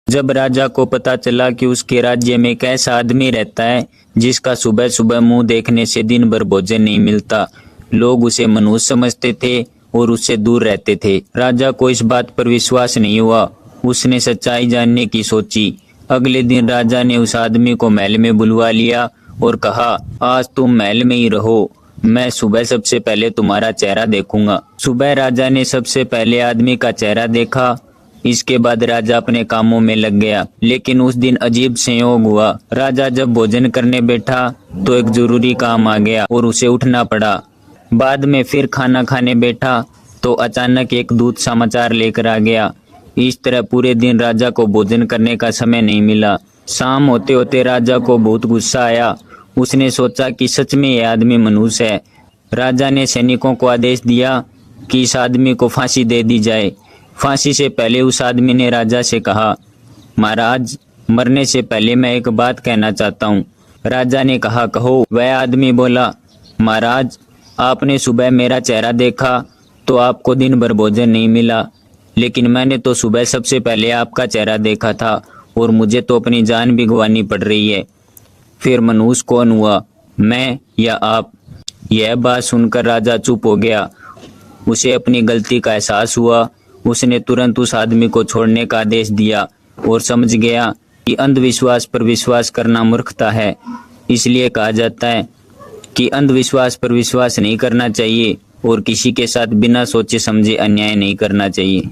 जब राजा को पता चला कि उसके राज्य में एक ऐसा आदमी रहता है जिसका सुबह सुबह मुंह देखने से दिन भर भोजन नहीं मिलता, लोग उसे मनुष्य समझते थे और उससे दूर रहते थे। राजा को इस बात पर विश्वास नहीं हुआ। उसने सच्चाई जानने की सोची। अगले दिन राजा ने उस आदमी को महल में बुलवा लिया और कहा, आज तुम महल में ही रहो, मैं सुबह सबसे पहले तुम्हारा चेहरा देखूंगा। सुबह राजा ने सबसे पहले आदमी का चेहरा देखा। इसके बाद राजा अपने कामों में लग गया। लेकिन उस दिन अजीब संयोग हुआ। राजा जब भोजन करने बैठा तो एक जरूरी काम आ गया और उसे उठना पड़ा। बाद में फिर खाना खाने बैठा तो अचानक एक दूत समाचार लेकर आ गया। इस तरह पूरे दिन राजा को भोजन करने का समय नहीं मिला। शाम होते होते राजा को बहुत गुस्सा आया। उसने सोचा कि सच में यह आदमी मनुष्य है। राजा ने सैनिकों को आदेश दिया कि इस आदमी को फांसी दे दी जाए। फांसी से पहले उस आदमी ने राजा से कहा, महाराज, मरने से पहले मैं एक बात कहना चाहता हूँ। राजा ने कहा, कहो। वह आदमी बोला, महाराज, आपने सुबह मेरा चेहरा देखा तो आपको दिन भर भोजन नहीं मिला, लेकिन मैंने तो सुबह सबसे पहले आपका चेहरा देखा था और मुझे तो अपनी जान भी गंवानी पड़ रही है। फिर मनुष्य कौन हुआ, मैं या आप? यह बात सुनकर राजा चुप हो गया। उसे अपनी गलती का एहसास हुआ। उसने तुरंत उस आदमी को छोड़ने का आदेश दिया और समझ गया कि अंधविश्वास पर विश्वास करना मूर्खता है। इसलिए कहा जाता है कि अंधविश्वास पर विश्वास नहीं करना चाहिए और किसी के साथ बिना सोचे समझे अन्याय नहीं करना चाहिए।